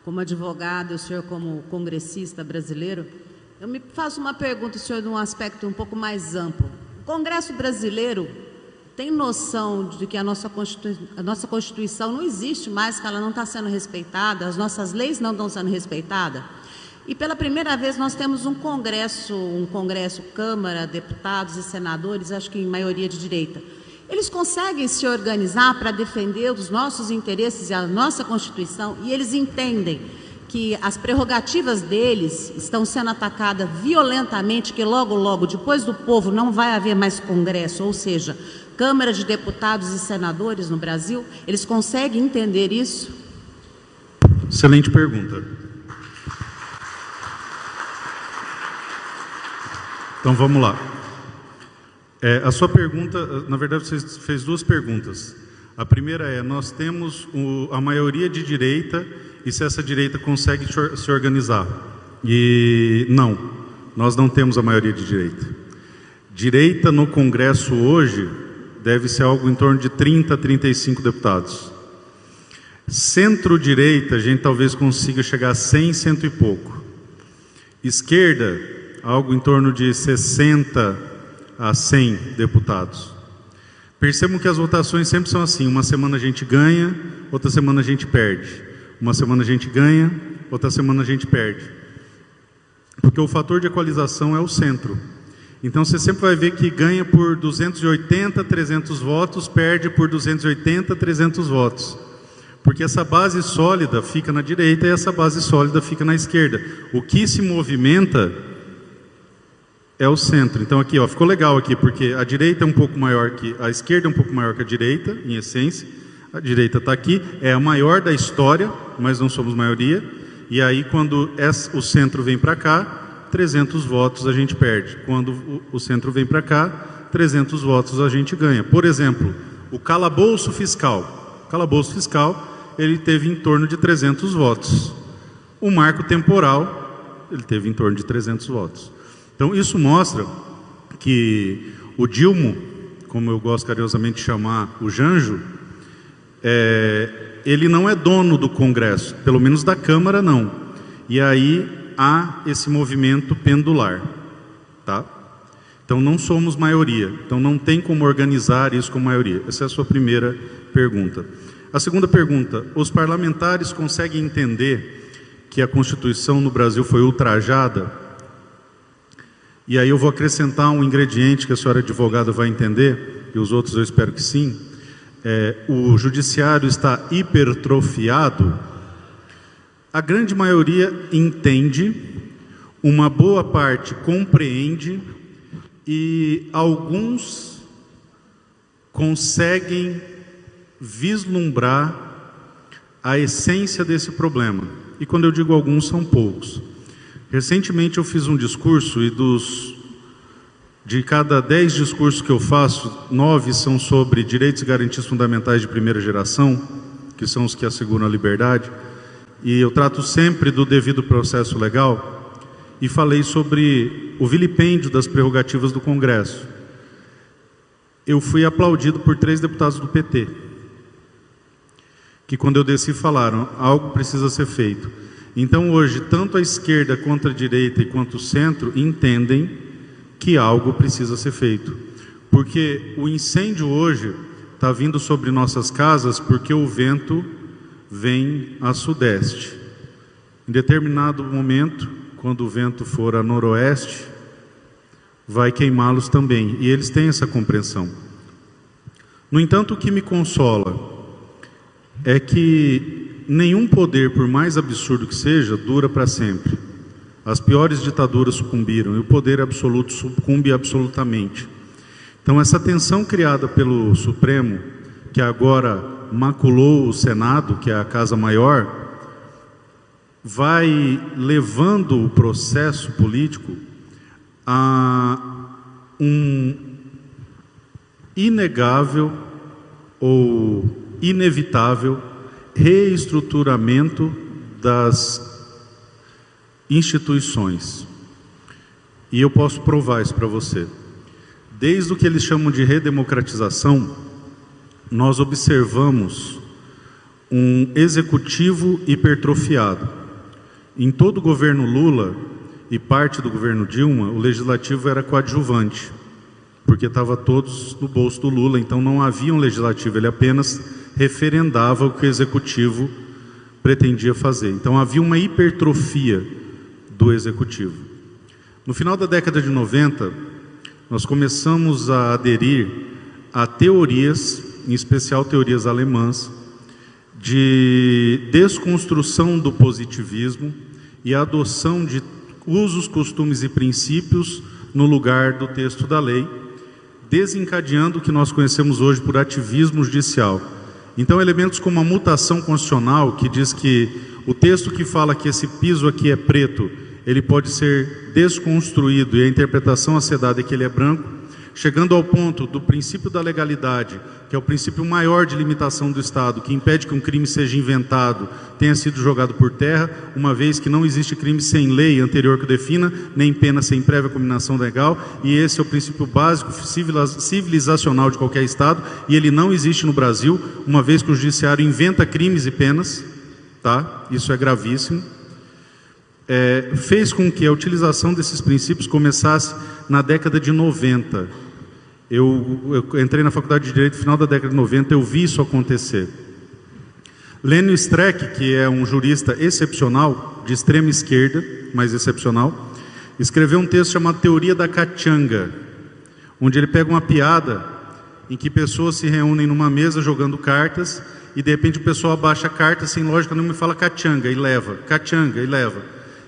como advogado e o senhor como congressista brasileiro, eu me faço uma pergunta, senhor, de um aspecto um pouco mais amplo. O Congresso brasileiro tem noção de que a nossa Constituição não existe mais, que ela não está sendo respeitada, as nossas leis não estão sendo respeitadas? E pela primeira vez nós temos um Congresso, Câmara, deputados e senadores, acho que em maioria de direita. Eles conseguem se organizar para defender os nossos interesses e a nossa Constituição, e eles entendem que as prerrogativas deles estão sendo atacadas violentamente, que logo, logo, depois do povo, não vai haver mais Congresso, ou seja, Câmara de Deputados e Senadores no Brasil. Eles conseguem entender isso? Excelente pergunta. Então, vamos lá. A sua pergunta, na verdade, você fez duas perguntas. A primeira é, nós temos a maioria de direita e se essa direita consegue se organizar. E não, nós não temos a maioria de direita. Direita no Congresso hoje deve ser algo em torno de 30 a 35 deputados. Centro-direita, a gente talvez consiga chegar a 100, 100 e pouco. Esquerda, algo em torno de 60 a 100 deputados. Percebam que as votações sempre são assim, uma semana a gente ganha, outra semana a gente perde. Uma semana a gente ganha, outra semana a gente perde. Porque o fator de equalização é o centro. Então você sempre vai ver que ganha por 280, 300 votos, perde por 280, 300 votos. Porque essa base sólida fica na direita e essa base sólida fica na esquerda. O que se movimenta é o centro. Então aqui, ó, ficou legal aqui, porque a direita é um pouco maior que a esquerda, é um pouco maior que a direita, em essência. A direita está aqui, é a maior da história, mas não somos maioria. E aí, quando o centro vem para cá, 300 votos a gente perde. Quando o centro vem para cá, 300 votos a gente ganha. Por exemplo, o calabouço fiscal. O calabouço fiscal, ele teve em torno de 300 votos. O marco temporal, ele teve em torno de 300 votos. Então, isso mostra que o Dilma, como eu gosto carinhosamente de chamar o Janjo, ele não é dono do Congresso, pelo menos da Câmara não. E aí há esse movimento pendular, tá? Então não somos maioria, então não tem como organizar isso com maioria. Essa é a sua primeira pergunta. A segunda pergunta, os parlamentares conseguem entender que a Constituição no Brasil foi ultrajada? E aí eu vou acrescentar um ingrediente que a senhora advogada vai entender, e os outros eu espero que sim. O judiciário está hipertrofiado. A grande maioria entende, uma boa parte compreende e alguns conseguem vislumbrar a essência desse problema. E quando eu digo alguns, são poucos. Recentemente eu fiz um discurso e de cada 10 discursos que eu faço, 9 são sobre direitos e garantias fundamentais de primeira geração, que são os que asseguram a liberdade, e eu trato sempre do devido processo legal, e falei sobre o vilipêndio das prerrogativas do Congresso. Eu fui aplaudido por 3 deputados do PT, que quando eu desci falaram, algo precisa ser feito. Então hoje, tanto a esquerda quanto a direita e quanto o centro entendem que algo precisa ser feito. Porque o incêndio hoje está vindo sobre nossas casas porque o vento vem a sudeste. Em determinado momento, quando o vento for a noroeste, vai queimá-los também. E eles têm essa compreensão. No entanto, o que me consola é que nenhum poder, por mais absurdo que seja, dura para sempre. As piores ditaduras sucumbiram e o poder absoluto sucumbe absolutamente. Então essa tensão criada pelo Supremo, que agora maculou o Senado, que é a Casa Maior, vai levando o processo político a um inegável ou inevitável reestruturamento das instituições. E eu posso provar isso para você. Desde o que eles chamam de redemocratização, nós observamos um executivo hipertrofiado. Em todo o governo Lula e parte do governo Dilma, o legislativo era coadjuvante, porque estava todos no bolso do Lula, então não havia um legislativo, ele apenas referendava o que o executivo pretendia fazer. Então havia uma hipertrofia do executivo. No final da década de 90, nós começamos a aderir a teorias, em especial teorias alemãs, de desconstrução do positivismo e a adoção de usos, costumes e princípios no lugar do texto da lei, desencadeando o que nós conhecemos hoje por ativismo judicial. Então, elementos como a mutação constitucional, que diz que o texto que fala que esse piso aqui é preto, ele pode ser desconstruído e a interpretação acedada é que ele é branco, chegando ao ponto do princípio da legalidade, que é o princípio maior de limitação do Estado, que impede que um crime seja inventado, tenha sido jogado por terra, uma vez que não existe crime sem lei anterior que o defina, nem pena sem prévia combinação legal, e esse é o princípio básico civilizacional de qualquer Estado, e ele não existe no Brasil, uma vez que o judiciário inventa crimes e penas, tá? Isso é gravíssimo. Fez com que a utilização desses princípios começasse na década de 90. Eu entrei na faculdade de Direito no final da década de 90, eu vi isso acontecer. Lênio Streck, que é um jurista excepcional, de extrema esquerda, mas excepcional, escreveu um texto chamado Teoria da Cachanga, onde ele pega uma piada em que pessoas se reúnem numa mesa jogando cartas e de repente o pessoal abaixa a carta sem lógica nenhuma e fala cachanga e leva, cachanga e leva.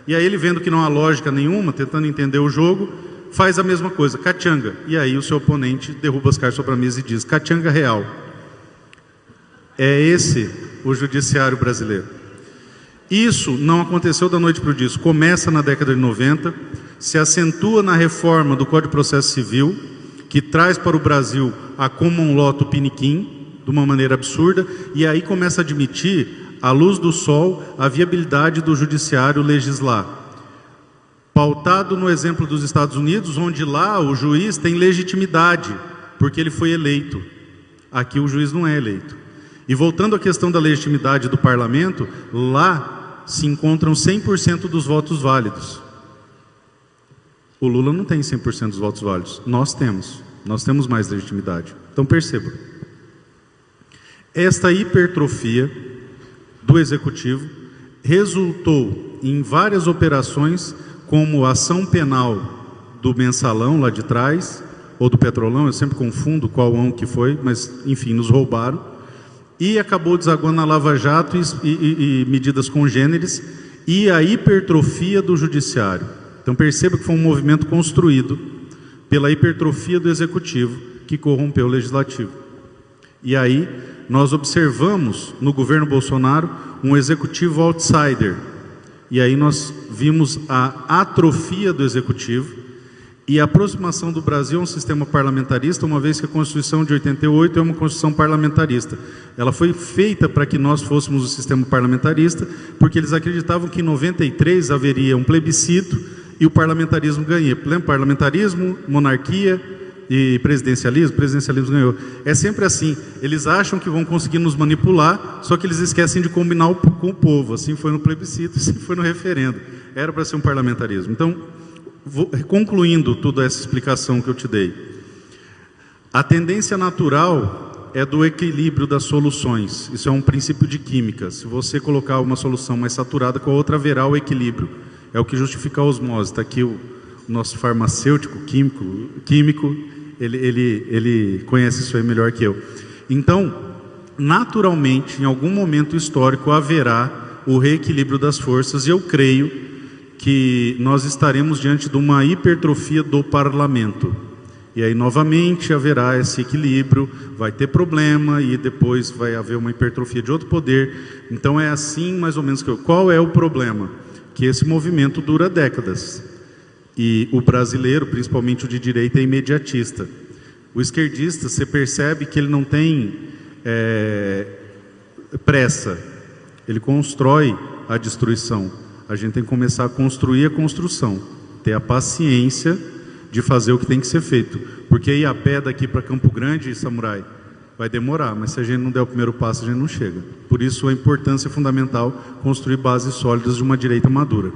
E aí ele, vendo que não há lógica nenhuma, tentando entender o jogo, faz a mesma coisa, cachanga. E aí o seu oponente derruba as cartas sobre a mesa e diz, cachanga real. É esse o judiciário brasileiro. Isso não aconteceu da noite para o dia, começa na década de 90, se acentua na reforma do Código de Processo Civil, que traz para o Brasil a common law tupiniquim, de uma maneira absurda, e aí começa a admitir, à luz do sol, a viabilidade do judiciário legislar. Pautado no exemplo dos Estados Unidos, onde lá o juiz tem legitimidade, porque ele foi eleito. Aqui o juiz não é eleito. E voltando à questão da legitimidade do parlamento, lá se encontram 100% dos votos válidos. O Lula não tem 100% dos votos válidos. Nós temos mais legitimidade. Então perceba. Esta hipertrofia do Executivo resultou em várias operações, como a ação penal do Mensalão lá de trás, ou do Petrolão, eu sempre confundo qual que foi, mas enfim, nos roubaram, e acabou desaguando na Lava Jato e medidas congêneres, e a hipertrofia do Judiciário. Então perceba que foi um movimento construído pela hipertrofia do Executivo, que corrompeu o Legislativo. E aí nós observamos no governo Bolsonaro um executivo outsider. E aí nós vimos a atrofia do executivo e a aproximação do Brasil a um sistema parlamentarista, uma vez que a Constituição de 88 é uma Constituição parlamentarista. Ela foi feita para que nós fôssemos o sistema parlamentarista, porque eles acreditavam que em 93 haveria um plebiscito e o parlamentarismo ganhia. Parlamentarismo, monarquia e presidencialismo ganhou. É sempre assim, eles acham que vão conseguir nos manipular, só que eles esquecem de combinar com o povo. Assim foi no plebiscito, assim foi no referendo. Era para ser um parlamentarismo. Então, concluindo toda essa explicação que eu te dei, a tendência natural é do equilíbrio das soluções. Isso é um princípio de química. Se você colocar uma solução mais saturada com a outra, haverá o equilíbrio. É o que justifica a osmose. Está aqui o nosso farmacêutico, químico, ele conhece isso aí melhor que eu. Então, naturalmente, em algum momento histórico, haverá o reequilíbrio das forças, e eu creio que nós estaremos diante de uma hipertrofia do parlamento. E aí, novamente, haverá esse equilíbrio, vai ter problema, e depois vai haver uma hipertrofia de outro poder. Então, é assim, mais ou menos, qual é o problema? Que esse movimento dura décadas. E o brasileiro, principalmente o de direita, é imediatista. O esquerdista, você percebe que ele não tem pressa. Ele constrói a destruição. A gente tem que começar a construir a construção. Ter a paciência de fazer o que tem que ser feito. Porque ir a pé daqui para Campo Grande, Samurai, Vai demorar, mas se a gente não der o primeiro passo, a gente não chega. Por isso a importância fundamental construir bases sólidas de uma direita madura.